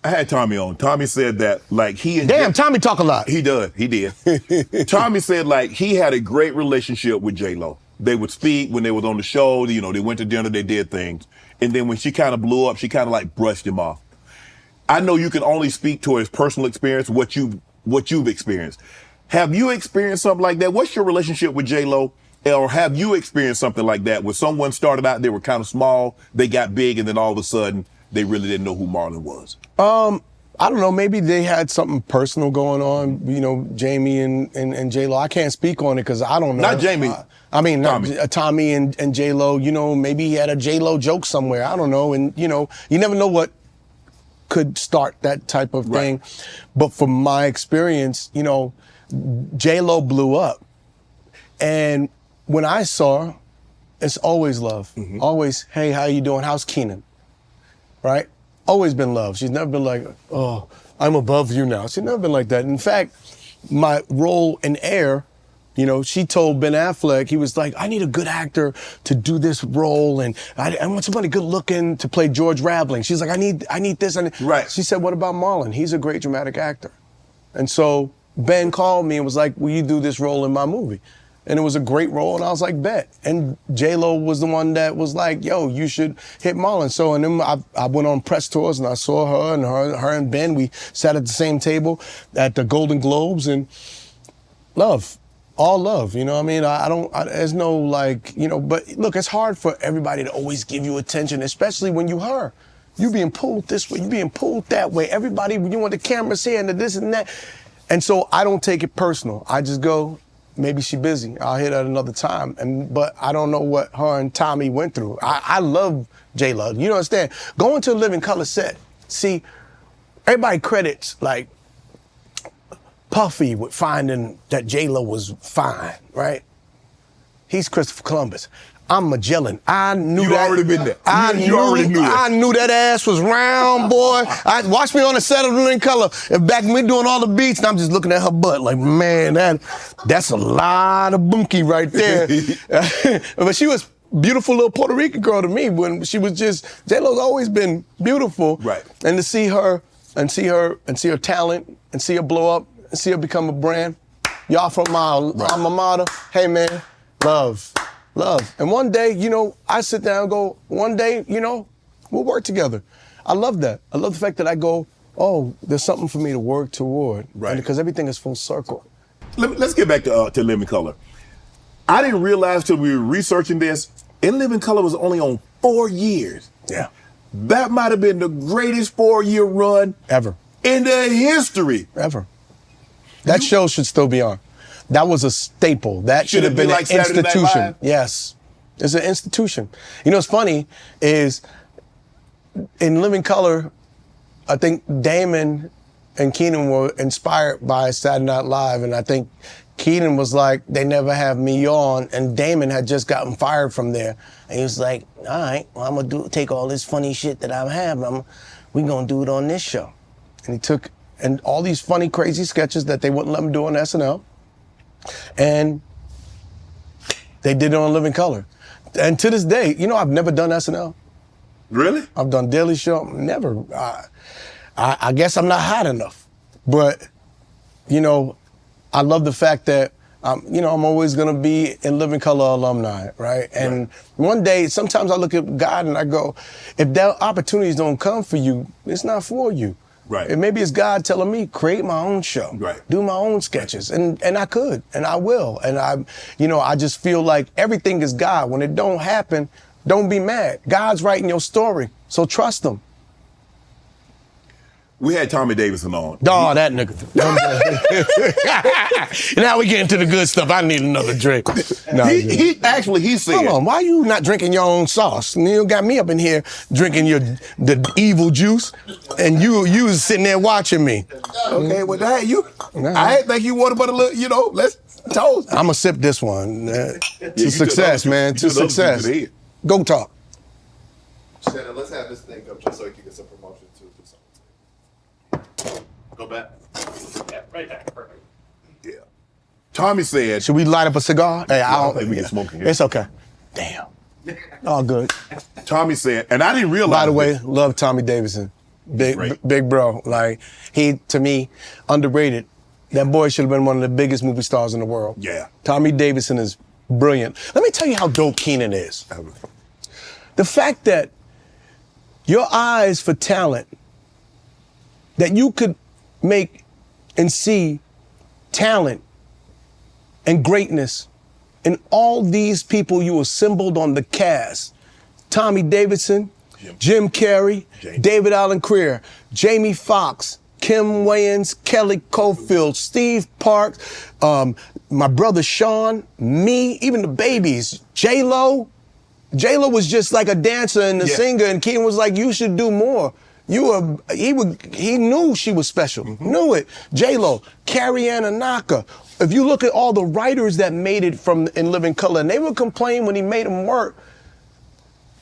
I had Tommy on. Tommy said that like he and Damn, Tommy talk a lot. He does. He did. Tommy said like he had a great relationship with J-Lo. They would speak when they was on the show. You know, they went to dinner, they did things. And then when she kind of blew up, she kind of like brushed him off. I know you can only speak to his personal experience, what you've experienced. Have you experienced something like that? What's your relationship with J-Lo? Or have you experienced something like that where someone started out, they were kind of small, they got big, and then all of a sudden, they really didn't know who Marlon was? I don't know. Maybe they had something personal going on. You know, Jamie and J-Lo. I can't speak on it because I don't know. Not Jamie. I mean, Tommy. Tommy and J-Lo. You know, maybe he had a J-Lo joke somewhere. I don't know. And, you know, you never know what could start that type of thing. But from my experience, you know, J-Lo blew up. And when I saw her, it's always love. Mm-hmm. Always, hey, how you doing? How's Keenan? Right? Always been love. She's never been like, oh, I'm above you now. She's never been like that. In fact, my role in Air, you know, she told Ben Affleck, he was like, I need a good actor to do this role, and I want somebody good looking to play George Raveling. She's like, I need this. Right. She said, what about Marlon? He's a great dramatic actor. And so Ben called me and was like, will you do this role in my movie? And it was a great role, and I was like, bet. And J-Lo was the one that was like, yo, you should hit Marlon. So, and then I went on press tours, and I saw her and Ben. We sat at the same table at the Golden Globes, and love, all love, you know what I mean? There's no like, you know, but look, it's hard for everybody to always give you attention, especially when you her. You being pulled this way, you being pulled that way. Everybody, you want the cameras here and the this and that. And so I don't take it personal. I just go, maybe she busy. I'll hit her at another time. But I don't know what her and Tommy went through. I love J-Lo. You understand? Going to a Living Color set. See, everybody credits like Puffy with finding that J-Lo was fine, right? He's Christopher Columbus. I'm Magellan. I knew you that. You already been there. You already knew that. I knew that ass was round, boy. Watch me on the set of Living Color. And back when we doing all the beats, and I'm just looking at her butt like, man, that's a lot of bunkie right there. But she was beautiful little Puerto Rican girl to me when she was just, J-Lo's always been beautiful. Right. And to see her talent and see her blow up and see her become a brand. Y'all from my alma mater. Hey, man, love. And one day, you know, I sit down and go, one day, you know, we'll work together. I love that. I love the fact that I go, oh, there's something for me to work toward. Right. Because everything is full circle. Let's get back to Living Color. I didn't realize till we were researching this, In Living Color was only on 4 years. Yeah. That might have been the greatest 4-year run Ever. in the history. Ever. That show should still be on. That was a staple. That should have been like an Saturday Night institution. Live? Yes. It's an institution. You know what's funny is in Living Color, I think Damon and Keenan were inspired by Saturday Night Live, and I think Keenan was like, they never have me on, and Damon had just gotten fired from there. And he was like, all right, well, I'm gonna take all this funny shit that I have, we're gonna do it on this show. And he took all these funny, crazy sketches that they wouldn't let him do on SNL, and they did it on Living Color. And to this day, you know, I've never done SNL. Really? I've done Daily Show, never. I guess I'm not hot enough. But, you know, I love the fact that, you know, I'm always going to be in Living Color alumni, right? And one day, sometimes I look at God and I go, if that opportunities don't come for you, it's not for you. Right. And maybe it's God telling me, create my own show. Right. Do my own sketches. And I could, and I will. And I just feel like everything is God. When it don't happen, don't be mad. God's writing your story, so trust him. We had Tommy Davidson on. Dawg, that nigga. Now we get into the good stuff. I need another drink. No, he said. Hold on, why you not drinking your own sauce? You got me up in here drinking the evil juice, and you was sitting there watching me. Okay, well, I think you wanted but a little, you know, let's toast. I'm gonna sip this one. To success, man. To success. Go talk. Shannon, let's have this thing up just so you can get some promotion too. Go back. Yeah, right back. Perfect. Yeah. Tommy said. Should we light up a cigar? Hey, I don't think we can smoke in here. It's okay. Damn. All good. Tommy said, and I didn't realize. By the way, love Tommy Davidson. Great. big bro. Like, he, to me, underrated. That boy should have been one of the biggest movie stars in the world. Yeah. Tommy Davidson is brilliant. Let me tell you how dope Keenan is. The fact that your eyes for talent, that you could make and see talent and greatness in all these people you assembled on the cast. Tommy Davidson, Jim Carrey, David Allen Greer, Jamie Foxx, Kim Wayans, Kelly Caulfield, Steve Parks, my brother Sean, me, even the babies, J-Lo. J-Lo was just like a dancer and a singer, and Keenan was like, you should do more. He knew she was special, knew it. J-Lo, Carrie Ann Anaka. If you look at all the writers that made it from In Living Color, and they would complain when he made them work,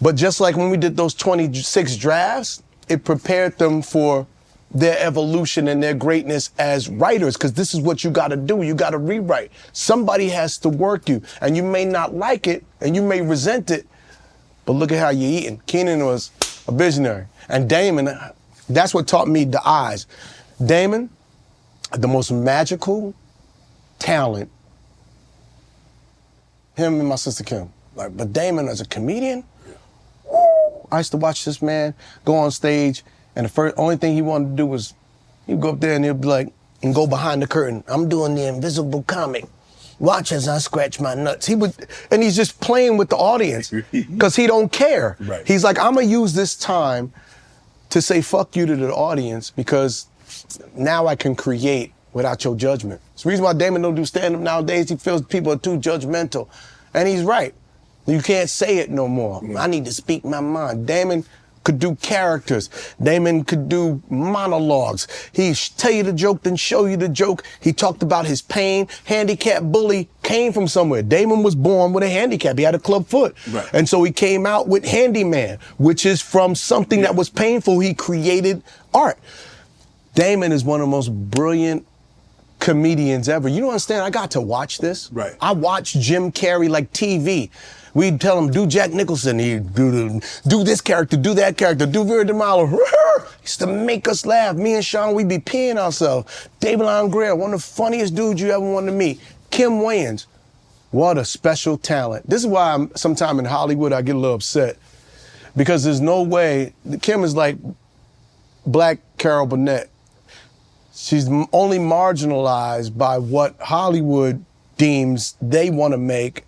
but just like when we did those 26 drafts, it prepared them for their evolution and their greatness as writers, because this is what you got to do. You got to rewrite. Somebody has to work you, and you may not like it, and you may resent it, but look at how you're eating. Keenan was a visionary. And Damon, that's what taught me the eyes. Damon, the most magical talent, him and my sister Kim. But Damon as a comedian, I used to watch this man go on stage, and the only thing he wanted to do was he'd go up there and he'd be like, and go behind the curtain. I'm doing the invisible comic. Watch as I scratch my nuts. And he's just playing with the audience because he don't care. Right. He's like, I'm gonna use this time to say fuck you to the audience because now I can create without your judgment. It's the reason why Damon don't do stand-up nowadays. He feels people are too judgmental. And he's right. You can't say it no more. I need to speak my mind. Damon could do characters. Damon could do monologues. He'd tell you the joke, then show you the joke. He talked about his pain. Handicap bully came from somewhere. Damon was born with a handicap. He had a club foot. Right. And so he came out with Handyman, which is from something that was painful. He created art. Damon is one of the most brilliant comedians ever. You don't understand, I got to watch this. Right. I watched Jim Carrey like TV. We'd tell him, do Jack Nicholson, he'd do this character, do that character, do Vera DeMarlo. Used to make us laugh. Me and Sean, we'd be peeing ourselves. David Allen Greer, one of the funniest dudes you ever wanted to meet. Kim Wayans, what a special talent. This is why sometime in Hollywood I get a little upset, because there's no way, Kim is like Black Carol Burnett. She's only marginalized by what Hollywood deems they want to make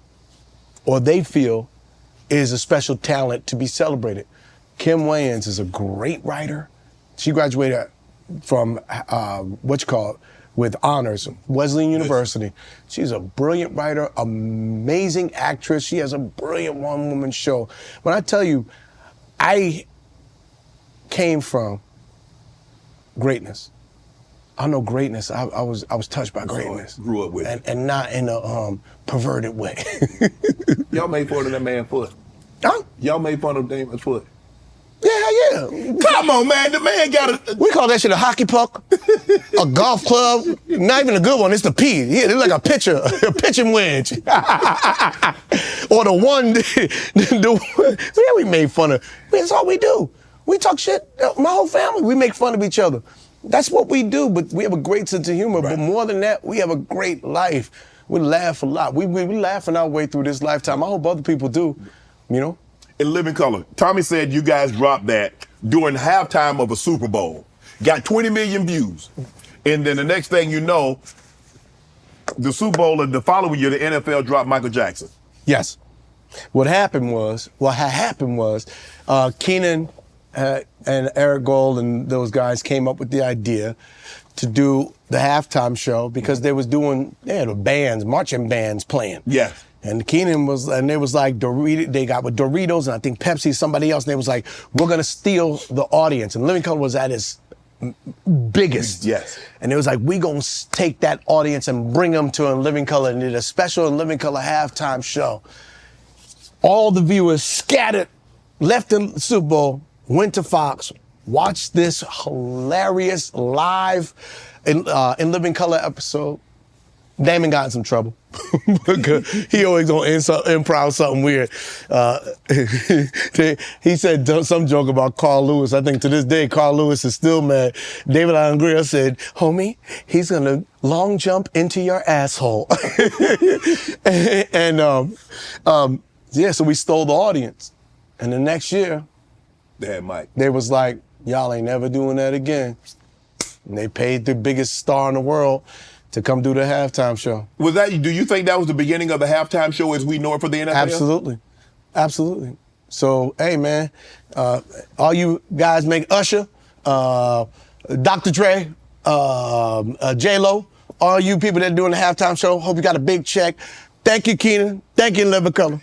or they feel is a special talent to be celebrated. Kim Wayans is a great writer. She graduated from, with honors, Wesleyan University. She's a brilliant writer, amazing actress. She has a brilliant one-woman show. When I tell you, I came from greatness. I know greatness. I was touched by greatness. Grew up with it. And not in a perverted way. Y'all made fun of that man's foot. Huh? Y'all made fun of Damon's foot. Yeah. Come on, man. The man got a... We call that shit a hockey puck, a golf club. Not even a good one. It's the P. Yeah, it's like a pitching wedge. Or the one, yeah, we made fun of. That's all we do. We talk shit. My whole family, we make fun of each other. That's what we do, but we have a great sense of humor. Right. But more than that, we have a great life. We laugh a lot. We laughing our way through this lifetime. I hope other people do, you know? In Living Color, Tommy said you guys dropped that during halftime of a Super Bowl. Got 20 million views. And then the next thing you know, the Super Bowl of the following year, the NFL dropped Michael Jackson. Yes. What had happened was, Keenan and Eric Gold and those guys came up with the idea to do the halftime show because they had bands, marching bands playing. Yeah. And Keenan they was like, they got with Doritos and I think Pepsi, somebody else, and they was like, we're gonna steal the audience. And Living Color was at its biggest. Yes. And it was like, we gonna take that audience and bring them to In Living Color, and did a special In Living Color halftime show. All the viewers scattered, left the Super Bowl, went to Fox, watched this hilarious live In Living Color episode, Damon got in some trouble. Because he always gonna improv something weird. He said some joke about Carl Lewis. I think to this day, Carl Lewis is still mad. David Allen said, homie, he's gonna long jump into your asshole. Yeah, so we stole the audience. And the next year, They had Mike. they was like, y'all ain't never doing that again. And they paid the biggest star in the world to come do the halftime show. Was that? Do you think that was the beginning of the halftime show as we know it for the NFL? Absolutely. Absolutely. So, hey, man, all you guys make Usher, Dr. Dre, J-Lo, all you people that are doing the halftime show, hope you got a big check. Thank you, Keenan. Thank you, Living Color.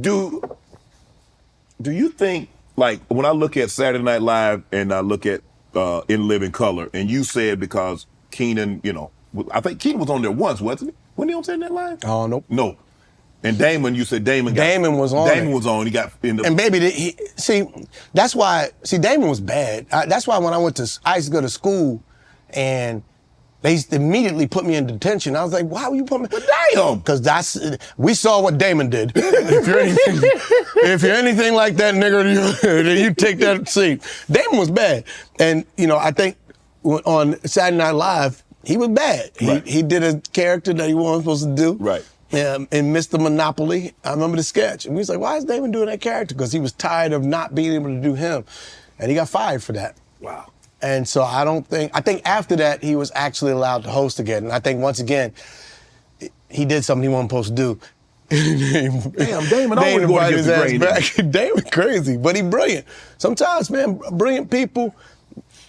Do you think, like, when I look at Saturday Night Live and I look at In Living Color, and you said because Keenan, I think Keenan was on there once, wasn't he? Wasn't he on Saturday Night Live? Oh, nope. No. And Damon, you said Damon was on Damon it. was on. He got in the... And baby, that's why, Damon was bad. That's why when I used to go to school and they immediately put me in detention. I was like, why would you put me? But damn! Because we saw what Damon did. If you're anything like that nigga, then you take that seat. Damon was bad. And, I think on Saturday Night Live, he was bad. Right. He did a character that he wasn't supposed to do. Right. In Mr. Monopoly, I remember the sketch. And we was like, why is Damon doing that character? Because he was tired of not being able to do him. And he got fired for that. Wow. And so I think after that, he was actually allowed to host again. And I think once again, he did something he wasn't supposed to do. Damn, Damon always going to get the grain. Back. Damon crazy, but he brilliant. Sometimes, man, brilliant people,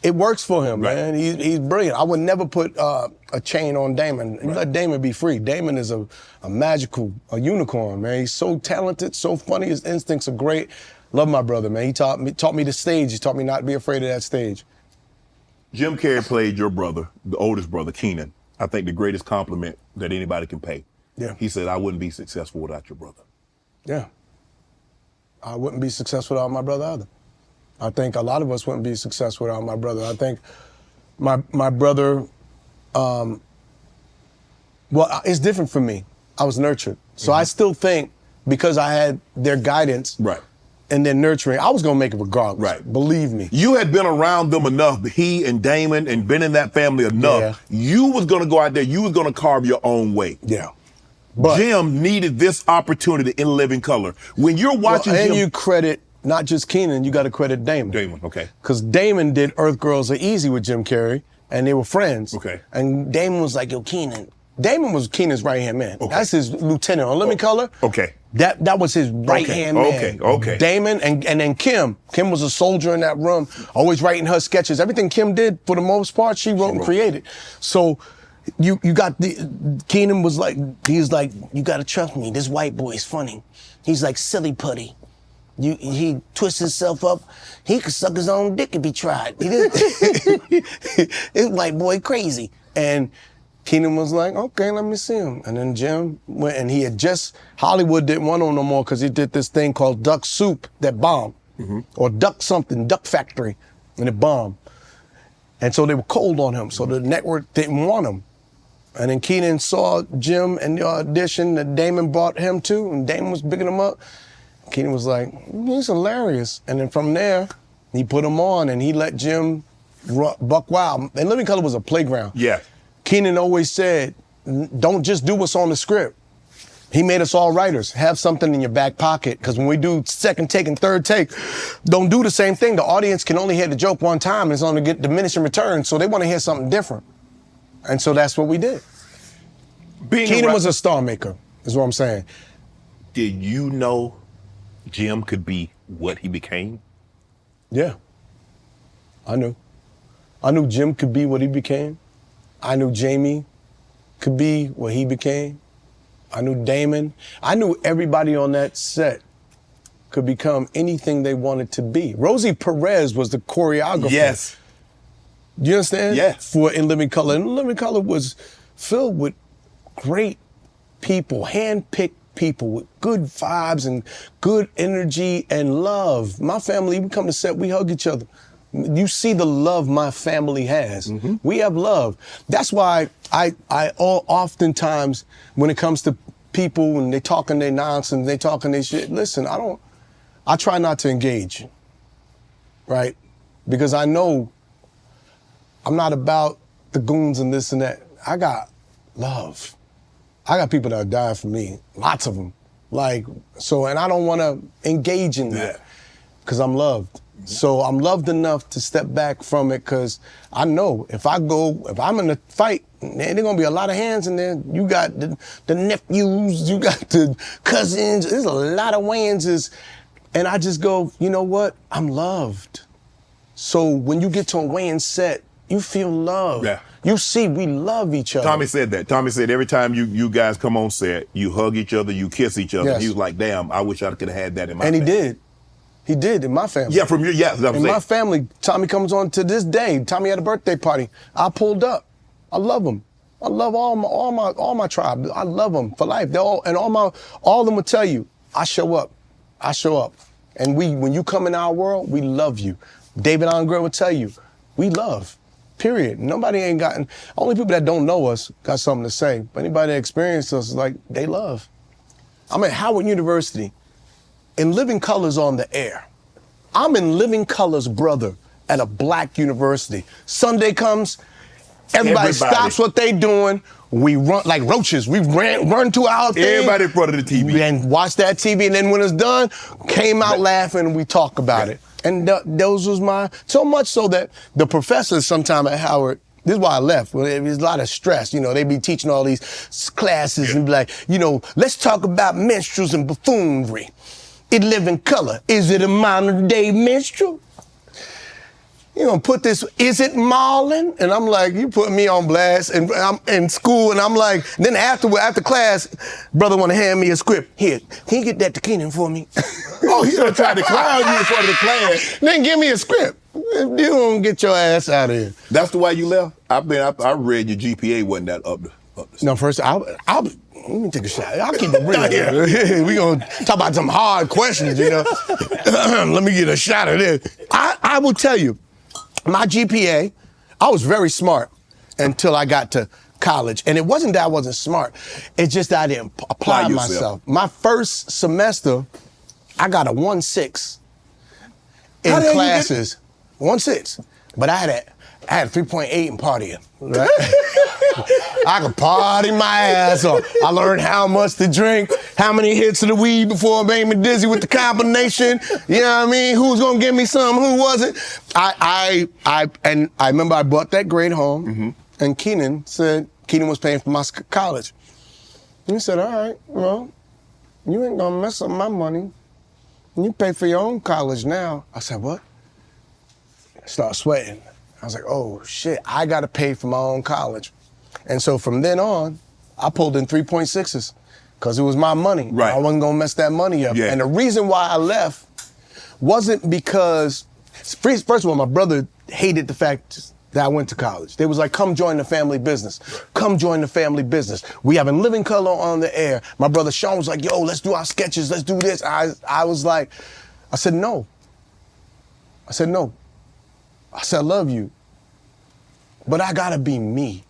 it works for him, Right. man. He's brilliant. I would never put a chain on Damon. You let Damon be free. Damon is a magical, a unicorn, man. He's so talented, so funny. His instincts are great. Love my brother, man. He taught me the stage. He taught me not to be afraid of that stage. Jim Carrey played your brother, the oldest brother, Keenan. I think the greatest compliment that anybody can pay. Yeah. He said, I wouldn't be successful without your brother. Yeah. I wouldn't be successful without my brother either. I think a lot of us wouldn't be successful without my brother. I think my brother, it's different for me. I was nurtured. So I still think because I had their guidance Right. and their nurturing, I was going to make it regardless. Right. Believe me. You had been around them enough, he and Damon, and been in that family enough. Yeah. You was going to go out there, you was going to carve your own way. Yeah. But Jim needed this opportunity in Living Color. When you're watching and Jim... you credit not just Keenan, you got to credit Damon. Damon, okay. Because Damon did Earth Girls Are Easy with Jim Carrey, and they were friends. Okay. And Damon was like, yo, Keenan. Damon was Keenan's right-hand man. Okay. That's his lieutenant on Living Color. Okay. That was his right-hand man. Okay. Damon and then Kim. Kim was a soldier in that room, always writing her sketches. Everything Kim did, for the most part, she wrote and created. So you got Keenan was like, he's like, you got to trust me. This white boy is funny. He's like silly putty. He twists himself up. He could suck his own dick if he tried. This white boy crazy. And Keenan was like, okay, let me see him. And then Jim went, and he had Hollywood didn't want him no more because he did this thing called Duck Soup that bombed. Mm-hmm. Or Duck Factory, and it bombed. And so they were cold on him, so the network didn't want him. And then Keenan saw Jim in the audition that Damon brought him to, and Damon was bigging him up. Keenan was like, he's hilarious. And then from there, he put him on, and he let Jim buck wild. And Living Color was a playground. Yeah. Keenan always said, don't just do what's on the script. He made us all writers. Have something in your back pocket, because when we do second take and third take, don't do the same thing. The audience can only hear the joke one time, and it's going to get diminishing returns, so they want to hear something different. And so that's what we did. Keenan was a star maker, is what I'm saying. Did you know Jim could be what he became? Yeah. I knew. I knew Jim could be what he became. I knew Jamie could be what he became. I knew Damon. I knew everybody on that set could become anything they wanted to be. Rosie Perez was the choreographer. Yes. You understand? Yes. For In Living Color. And Living Color was filled with great people, hand-picked people with good vibes and good energy and love. My family, we come to set, we hug each other. You see the love my family has. Mm-hmm. We have love. That's why I oftentimes when it comes to people and they talking their nonsense, they talking their shit. Listen, I try not to engage, right? Because I know I'm not about the goons and this and that. I got love. I got people that are dying for me, lots of them. And I don't want to engage in that because I'm loved. Mm-hmm. So I'm loved enough to step back from it because I know if I'm in a fight, man, there's gonna be a lot of hands in there. You got the nephews, you got the cousins, there's a lot of Wayanses. And I just go, you know what? I'm loved. So when you get to a Wayans set, you feel love. Yeah. You see, we love each other. Tommy said that. Tommy said every time you guys come on set, you hug each other, you kiss each other. Yes. He was like, damn, I wish I could have had that in my And family. he did. He did in my family. Yeah, from your, yeah. In my family, Tommy comes on to this day. Tommy had a birthday party. I pulled up. I love him. I love all my tribe. I love them for life. All of them will tell you, I show up. I show up. And when you come in our world, we love you. David Andre will tell you, we love. Period. Nobody ain't gotten, only people that don't know us got something to say. But anybody that experienced us, like, they love. I'm at Howard University in Living Colors on the air. I'm in Living Colors, brother, at a black university. Sunday comes, everybody stops what they doing. We run like roaches. We run to our thing. Everybody in front of the TV. And watch that TV. And then when it's done, came out laughing and we talk about it. And those was so much so that the professors sometime at Howard, this is why I left. Well, there's a lot of stress. You know, they be teaching all these classes and be like, you know, let's talk about minstrels and buffoonery. It live in color. Is it a modern day minstrel? You gonna put this, is it Marlon? And I'm like, you put me on blast, and I'm in school, and I'm like, then after class, brother wanna hand me a script. Here, can you get that to Keenan for me? Oh, he done tried to clown you in front of the class. Then give me a script. You don't get your ass out of here. That's the why you left? I read your GPA wasn't that up the No, first, let me take a shot. I'll keep it real here. We gonna talk about some hard questions, you know. Let me get a shot of this. I will tell you, my GPA, I was very smart until I got to college. And it wasn't that I wasn't smart. It's just that I didn't apply myself. My first semester, I got a 1.6 in classes. 1.6. But I had a 3.8 in partying, right? I could party my ass off. I learned how much to drink, how many hits of the weed before it made me dizzy with the combination. You know what I mean? Who was gonna give me some, who wasn't? I remember I brought that grade home, and Keenan was paying for my college. And he said, all right, well, you ain't gonna mess up my money. You pay for your own college now. I said, what? I started sweating. I was like, oh shit, I gotta pay for my own college. And so from then on, I pulled in 3.6s because it was my money. Right. I wasn't gonna mess that money up. Yeah. And the reason why I left wasn't because, first of all, my brother hated the fact that I went to college. They was like, come join the family business. Come join the family business. We have a Living Color on the air. My brother Sean was like, yo, let's do our sketches, let's do this. I was like, I said, no. I said, no. I said, I love you, but I gotta be me.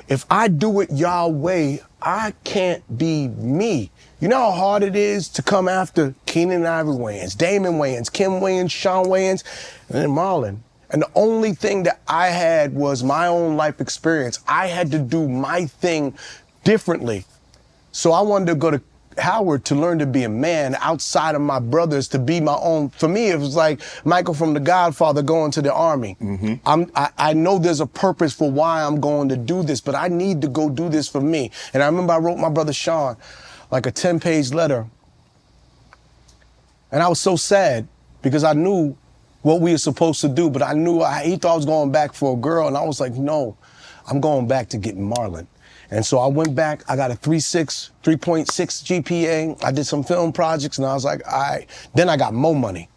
If I do it y'all way, I can't be me. You know how hard it is to come after Keenan and Ivory Wayans, Damon Wayans, Kim Wayans, Sean Wayans, and then Marlon. And the only thing that I had was my own life experience. I had to do my thing differently. So I wanted to go to Howard to learn to be a man outside of my brothers, to be my own. For me, it was like Michael from The Godfather going to the army. I know there's a purpose for why I'm going to do this, but I need to go do this for me. And I remember I wrote my brother Sean like a 10-page letter. And I was so sad because I knew what we were supposed to do, but I knew he thought I was going back for a girl, and I was like, no, I'm going back to get Marlon. And so I went back, I got a 3.6 GPA. I did some film projects, and I was like, all right. Then I got more money.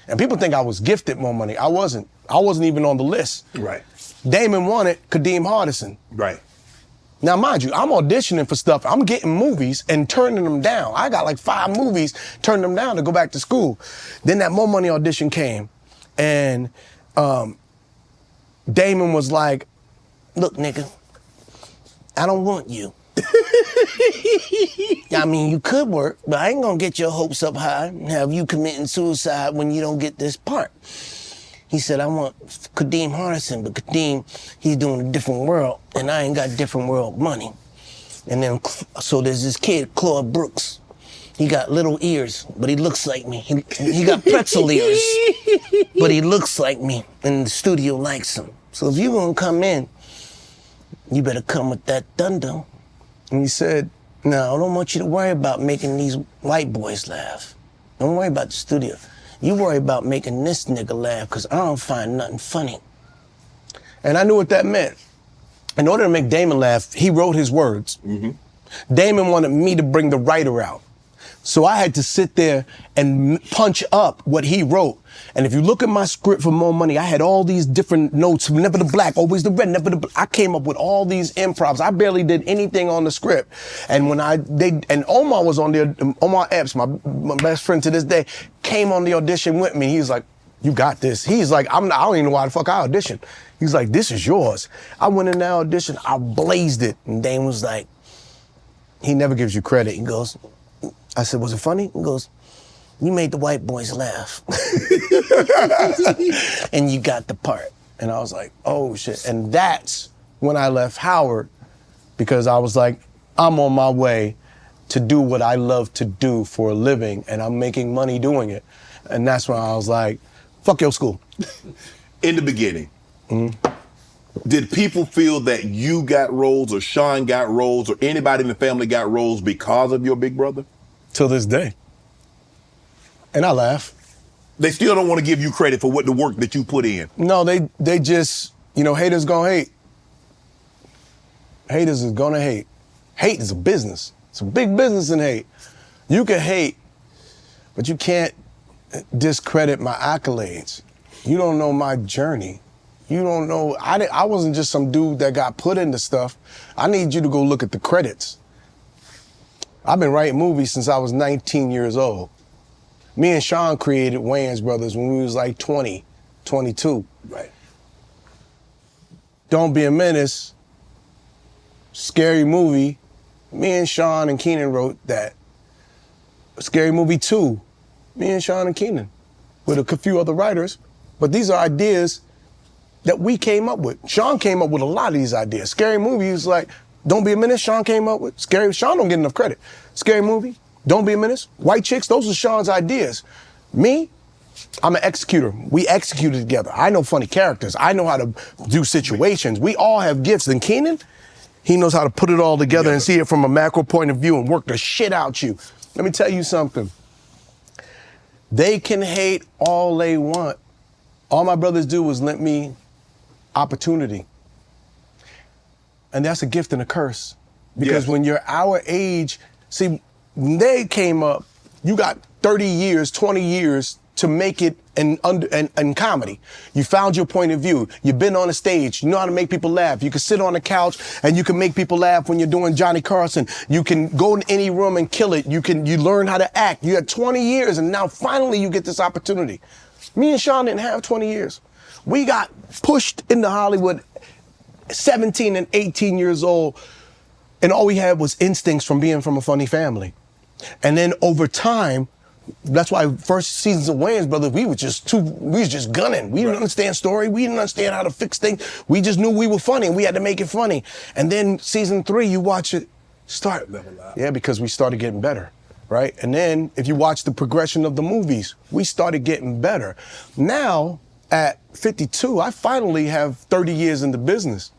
And people think I was gifted more money. I wasn't. I wasn't even on the list. Right. Damon wanted Kadeem Hardison. Right. Now, mind you, I'm auditioning for stuff. I'm getting movies and turning them down. I got like 5 movies, turning them down to go back to school. Then that More Money audition came, and Damon was like, look, nigga, I don't want you. I mean, you could work, but I ain't gonna get your hopes up high and have you committing suicide when you don't get this part. He said, I want Kadeem Hardison, but Kadeem, he's doing a different world, and I ain't got different world money. And then, so there's this kid, Claude Brooks. He got little ears, but he looks like me. He got pretzel ears, but he looks like me, and the studio likes him. So if you gonna come in, you better come with that thunder. And he said, no, I don't want you to worry about making these white boys laugh. Don't worry about the studio. You worry about making this nigga laugh, because I don't find nothing funny. And I knew what that meant. In order to make Damon laugh, he wrote his words. Mm-hmm. Damon wanted me to bring the writer out. So I had to sit there and punch up what he wrote. And if you look at my script for More Money, I had all these different notes, never the black, always the red, never the black. I came up with all these improvs. I barely did anything on the script. And when and Omar was on there, Omar Epps, my best friend to this day, came on the audition with me. He's like, you got this. He's like, I don't even know why the fuck I auditioned. He's like, this is yours. I went in that audition, I blazed it. And Dane was like, he never gives you credit. He goes, I said, was it funny? He goes, you made the white boys laugh. And you got the part. And I was like, oh shit. And that's when I left Howard, because I was like, I'm on my way to do what I love to do for a living, and I'm making money doing it. And that's when I was like, fuck your school. In the beginning, did people feel that you got roles or Sean got roles or anybody in the family got roles because of your big brother? Till this day. And I laugh. They still don't want to give you credit for what the work that you put in. No, they just, haters gonna hate. Haters is gonna hate. Hate is a business. It's a big business in hate. You can hate, but you can't discredit my accolades. You don't know my journey. You don't know, I wasn't just some dude that got put into stuff. I need you to go look at the credits. I've been writing movies since I was 19 years old. Me and Sean created Wayans Brothers when we was like 20, 22. Right. Don't Be a Menace, Scary Movie. Me and Sean and Keenan wrote that. Scary Movie 2, me and Sean and Keenan, with a few other writers. But these are ideas that we came up with. Sean came up with a lot of these ideas. Scary Movie was like, Don't Be a Menace, Sean came up with. Sean don't get enough credit. Scary Movie, Don't Be a Menace, White Chicks, those are Sean's ideas. Me, I'm an executor. We executed together. I know funny characters. I know how to do situations. We all have gifts. And Keenan, he knows how to put it all together and see it from a macro point of view and work the shit out you. Let me tell you something. They can hate all they want. All my brothers do is lend me opportunity. And that's a gift and a curse. Because when you're our age, see, when they came up, you got 30 years, 20 years to make it in comedy. You found your point of view. You've been on a stage. You know how to make people laugh. You can sit on a couch and you can make people laugh when you're doing Johnny Carson. You can go in any room and kill it. You learn how to act. You had 20 years and now finally you get this opportunity. Me and Sean didn't have 20 years. We got pushed into Hollywood 17 and 18 years old, and all we had was instincts from being from a funny family. And then over time, that's why first seasons of Wayans Brothers, we was just gunning. We didn't understand story. We didn't understand how to fix things. We just knew we were funny and we had to make it funny. And then season 3, you watch it start. Yeah, because we started getting better, right? And then if you watch the progression of the movies, we started getting better. Now, at 52, I finally have 30 years in the business.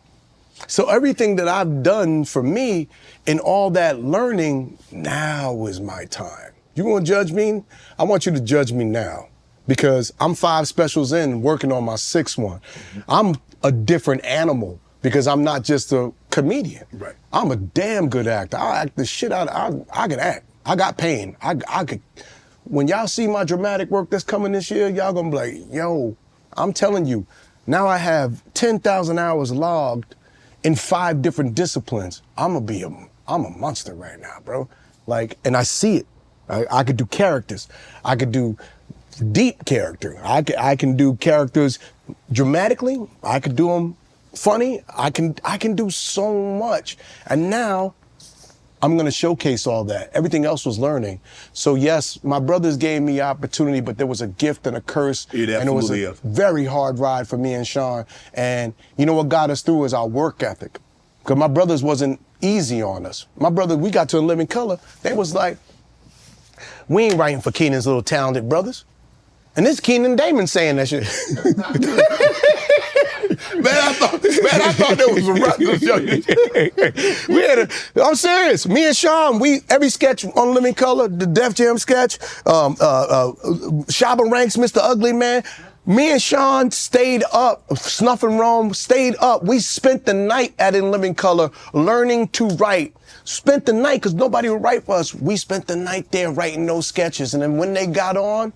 So everything that I've done for me and all that learning, now is my time. You gonna judge me? I want you to judge me now, because I'm 5 specials in working on my 6th one. I'm a different animal because I'm not just a comedian. Right. I'm a damn good actor. I act the shit out of, I can act. I got pain. I could, when y'all see my dramatic work that's coming this year, y'all gonna be like, yo, I'm telling you, now I have 10,000 hours logged in 5 different disciplines. I'm a monster right now, bro. Like, and I see it. I could do characters. I could do deep character. I can do characters dramatically, I could do them funny. I can do so much. And now I'm going to showcase all that. Everything else was learning. So yes, my brothers gave me opportunity, but there was a gift and a curse. It and it was absolutely a is. very hard ride for me and Sean. And you know what got us through is our work ethic. Because my brothers wasn't easy on us. My brother, we got to In Living Color, they was like, we ain't writing for Keenan's little talented brothers. And this Keenan Damon saying that shit. I thought there was a record. I'm serious. Me and Sean, every sketch on Living Color, the Def Jam sketch, Shabba Ranks, Mr. Ugly Man. Me and Sean stayed up, Snuff and Rome stayed up. We spent the night at In Living Color learning to write. Spent the night because nobody would write for us. We spent the night there writing those sketches. And then when they got on,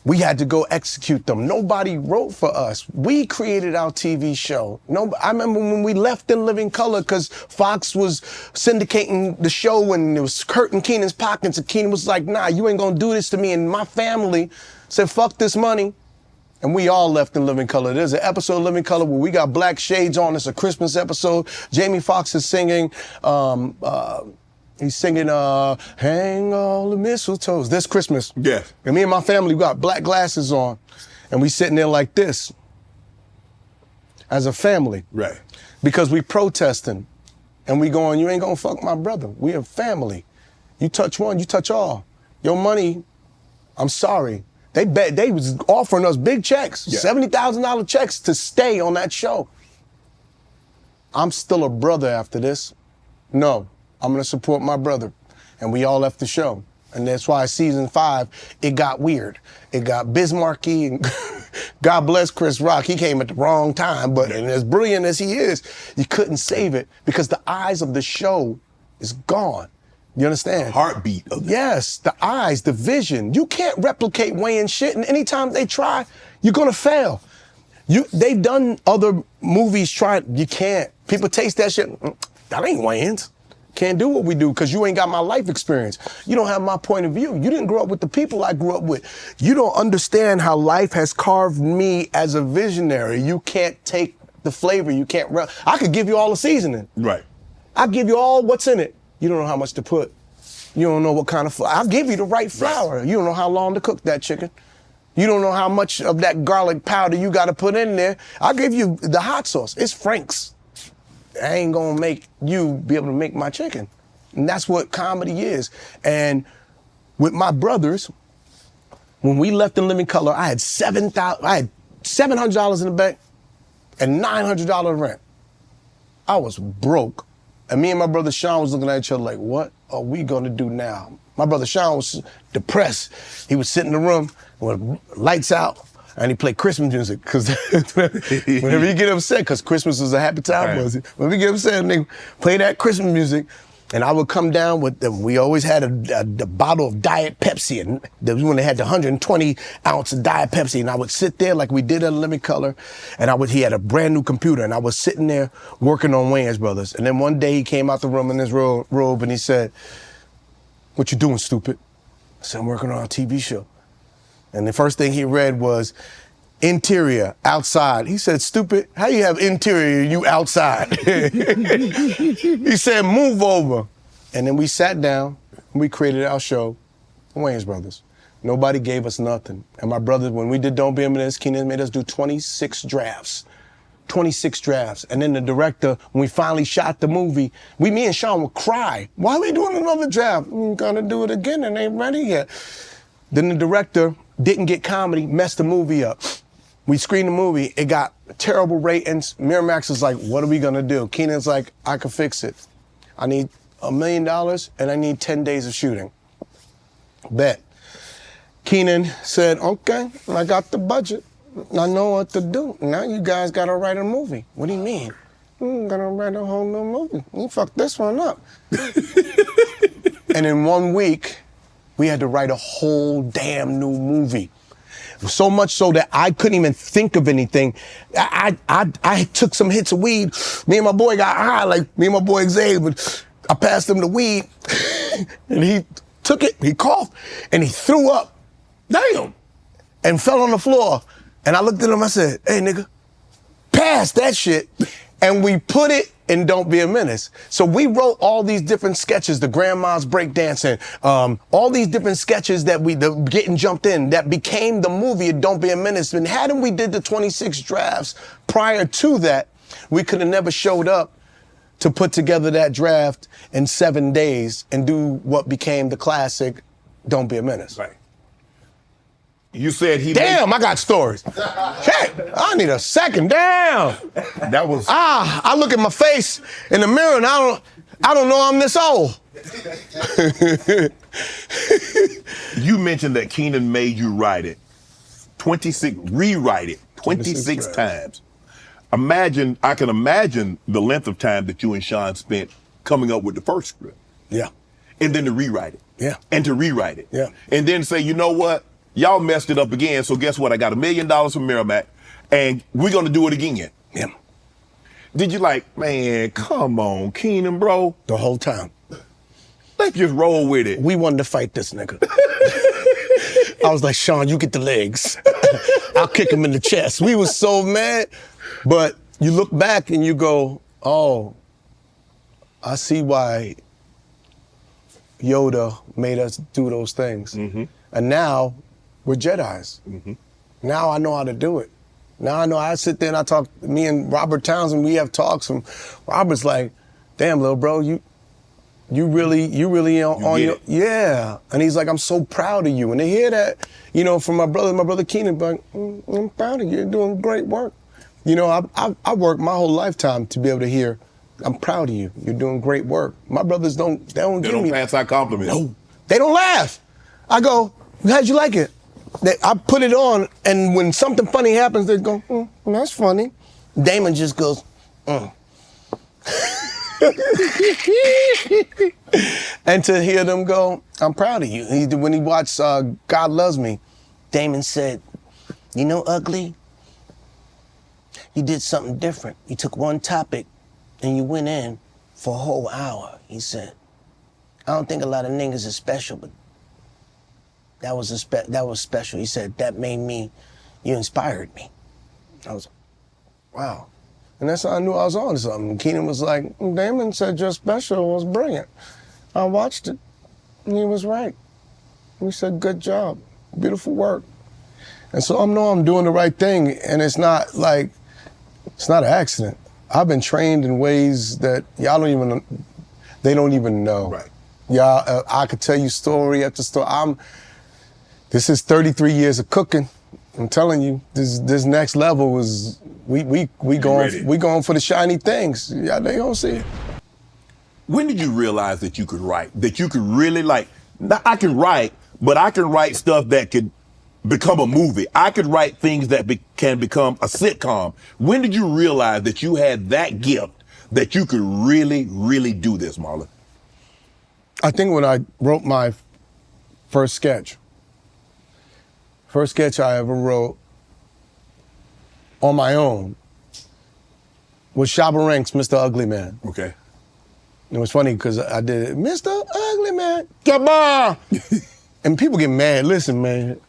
we had to go execute them. Nobody wrote for us. We created our TV show. I remember when we left In Living Color because Fox was syndicating the show and it was hurting Keenan's pockets. And Keenan was like, nah, you ain't gonna do this to me. And my family said, fuck this money. And we all left In Living Color. There's an episode of Living Color where we got black shades on. It's a Christmas episode. Jamie Foxx is singing, he's singing, hang all the mistletoes, this Christmas. Yeah. And me and my family, we got black glasses on. And we sitting there like this as a family. Right. Because we protesting. And we going, you ain't gonna fuck my brother. We a family. You touch one, you touch all. Your money, I'm sorry. They was offering us big checks, Yeah. $70,000 checks to stay on that show. I'm still a brother after this. No, I'm gonna support my brother. And we all left the show. And that's why season 5, it got weird. It got Bismarcky, and God bless Chris Rock. He came at the wrong time, but and as brilliant as he is, you couldn't save it because the eyes of the show is gone. You understand? Heartbeat of that. Yes, the eyes, the vision. You can't replicate Wayans shit, and anytime they try, you're gonna fail. They've done other movies, you can't. People taste that shit, that ain't Wayans. Can't do what we do because you ain't got my life experience. You don't have my point of view. You didn't grow up with the people I grew up with. You don't understand how life has carved me as a visionary. You can't take the flavor. You can't, I could give you all the seasoning. Right. I'll give you all what's in it. You don't know how much to put. You don't know what kind of flour. I'll give you the right flour. You don't know how long to cook that chicken. You don't know how much of that garlic powder you got to put in there. I'll give you the hot sauce. It's Frank's. I ain't gonna make you be able to make my chicken. And that's what comedy is. And with my brothers, when we left In Living Color, I had $700 in the bank and $900 rent. I was broke. And me and my brother Sean was looking at each other like, what are we gonna do now? My brother Sean was depressed. He would sit in the room with lights out and he played Christmas music because whenever you get upset, because Christmas is a happy time, Right. when we get upset and they play that Christmas music, and I would come down with them. We always had a bottle of Diet Pepsi, and when they had the 120-ounce of Diet Pepsi, and I would sit there like we did at Living Color, and he had a brand new computer, and I was sitting there working on Wayans Brothers. And then one day he came out the room in his robe, and he said, "What you doing, stupid?" I said, "I'm working on a TV show." And the first thing he read was, interior, outside. He said, "Stupid, how you have interior, you outside?" He said, "Move over." And then we sat down and we created our show, Wayans Brothers. Nobody gave us nothing. And my brothers, when we did Don't Be a Menace, Keenan made us do 26 drafts. 26 drafts. And then the director, when we finally shot the movie, me and Sean would cry. "Why are we doing another draft?" "We're gonna do it again and ain't ready yet." Then the director didn't get comedy, messed the movie up. We screened the movie, it got terrible ratings. Miramax was like, "What are we gonna do?" Keenan's like, "I can fix it. I need $1 million and I need 10 days of shooting." Bet. Keenan said, "Okay, I got the budget. I know what to do. Now you guys gotta write a movie." "What do you mean?" "I'm gonna write a whole new movie. You fucked this one up." And in 1 week, we had to write a whole damn new movie. So much so that I couldn't even think of anything. I took some hits of weed. Me and my boy got high, like me and my boy Xavier. I passed him the weed, and he took it, he coughed, and he threw up. Damn. And fell on the floor. And I looked at him, I said, hey, nigga, pass that shit. And we put it in Don't Be a Menace. So we wrote all these different sketches, the grandma's breakdancing, all these different sketches that the getting jumped in, that became the movie Don't Be a Menace. And hadn't we did the 26 drafts prior to that, we could have never showed up to put together that draft in 7 days and do what became the classic Don't Be a Menace. Right. You said he Damn, I got stories. Shit, I need a second. Damn. that was I look at my face in the mirror and I don't know I'm this old. You mentioned that Keenan made you write it. Rewrite it 26 times. I can imagine the length of time that you and Sean spent coming up with the first script. Yeah. And then to rewrite it. Yeah. And to rewrite it. Yeah. And then say, you know what? Y'all messed it up again, so guess what? I got $1 million from Miramax, and we're gonna do it again. Yeah. Did you man, come on, Keenan, bro. The whole time. Let's just roll with it. We wanted to fight this nigga. I was like, Sean, you get the legs. I'll kick him in the chest. We was so mad. But you look back and you go, oh, I see why Yoda made us do those things. Mm-hmm. And now we're Jedis. Mm-hmm. Now I know how to do it. Now I know I sit there and I talk, me and Robert Townsend, we have talks, and Robert's like, damn, little bro, you really on your, yeah. And he's like, I'm so proud of you. And to hear that, from my brother Keenan, like, I'm proud of you, you're doing great work. I worked my whole lifetime to be able to hear, I'm proud of you, you're doing great work. My brothers they don't pass our compliments. No, they don't laugh. I go, how'd you like it? I put it on, and when something funny happens, they go, that's funny. Damon just goes, And to hear them go, I'm proud of you. When he watched God Loves Me, Damon said, Ugly, you did something different. You took one topic and you went in for a whole hour. He said, I don't think a lot of niggas is special, but that was special. He said, that made me, you inspired me. I was like, wow. And that's how I knew I was on to something. Keenan was like, Damon said your special was brilliant. I watched it, and he was right. He said, good job, beautiful work. And so I know I'm doing the right thing, and it's not an accident. I've been trained in ways that they don't even know. Right. Y'all, I could tell you story after story. This is 33 years of cooking. I'm telling you, this next level was we going for the shiny things. Yeah, they gonna see it. When did you realize that you could write? That you could really I can write, but I can write stuff that could become a movie. I could write things that can become a sitcom. When did you realize that you had that gift, that you could really, really do this, Marlon? I think when I wrote my first sketch I ever wrote on my own was Shabba Ranks' Mr. Ugly Man. Okay. It was funny because I did it, Mr. Ugly Man, come on. And people get mad. Listen, man,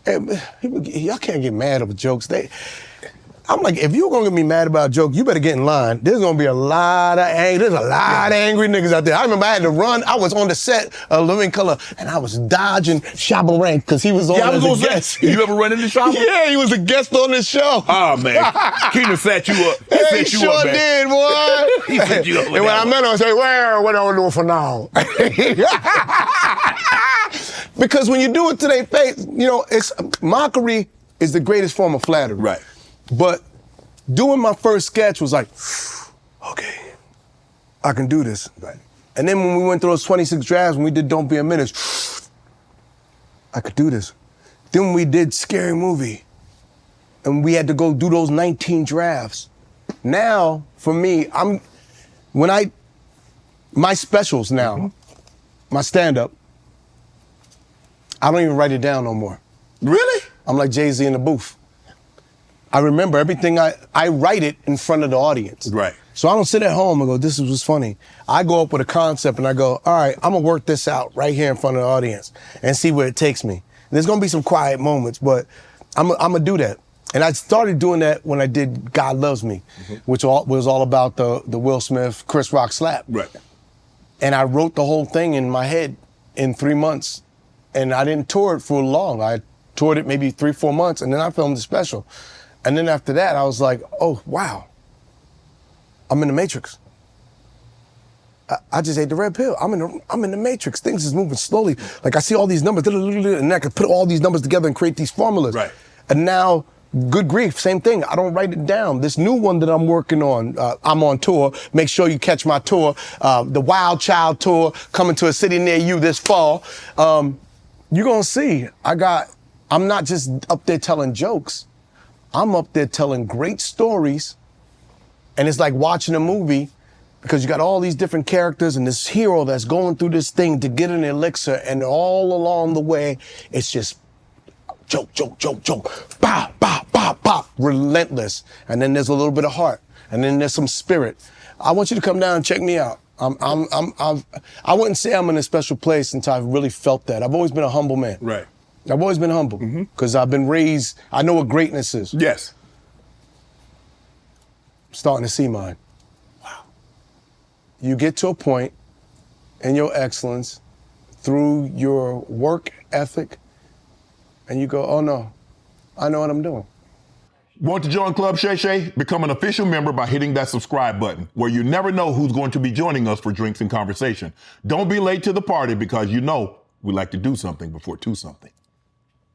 y'all can't get mad over jokes. I'm like, if you're gonna get me mad about a joke, you better get in line. There's gonna be a lot of angry niggas out there. I remember I had to run. I was on the set of Living Color, and I was dodging Shabba Ranks because he was on as a guest. You ever run into Shabba? Yeah, he was a guest on this show. Oh, man. Keenan set you up. He sure did, boy. He set you up. And when I met him, I said, well, what am I doing for now? Because when you do it to their face, mockery is the greatest form of flattery. Right. But doing my first sketch was like, okay, I can do this. Right. And then when we went through those 26 drafts, when we did Don't Be a Menace, I could do this. Then when we did Scary Movie, and we had to go do those 19 drafts. Now, for me, my specials now, my stand-up, I don't even write it down no more. Really? I'm like Jay-Z in the booth. I remember everything, I write it in front of the audience. Right. So I don't sit at home and go, this was funny. I go up with a concept and I go, all right, I'm gonna work this out right here in front of the audience and see where it takes me. And there's gonna be some quiet moments, but I'm gonna do that. And I started doing that when I did God Loves Me, which was all about the Will Smith, Chris Rock slap. Right. And I wrote the whole thing in my head in 3 months. And I didn't tour it for long. I toured it maybe 3-4 months, and then I filmed the special. And then after that, I was like, oh, wow. I'm in the Matrix. I just ate the red pill. I'm in the Matrix. Things is moving slowly. Like I see all these numbers, and I can put all these numbers together and create these formulas. Right. And now, good grief, same thing. I don't write it down. This new one that I'm working on, I'm on tour. Make sure you catch my tour, the Wild Child Tour, coming to a city near you this fall. You're gonna see. I'm not just up there telling jokes. I'm up there telling great stories. And it's like watching a movie, because you got all these different characters and this hero that's going through this thing to get an elixir, and all along the way, it's just joke, joke, joke, joke, bah, bah, bah, bah, relentless. And then there's a little bit of heart, and then there's some spirit. I want you to come down and check me out. I wouldn't say I'm in a special place until I've really felt that. I've always been a humble man. Right. I've always been humble because I've been raised. I know what greatness is. Yes. I'm starting to see mine. Wow. You get to a point in your excellence through your work ethic, and you go, oh no, I know what I'm doing. Want to join Club Shay Shay? Become an official member by hitting that subscribe button, where you never know who's going to be joining us for drinks and conversation. Don't be late to the party, because you know we like to do something before two something.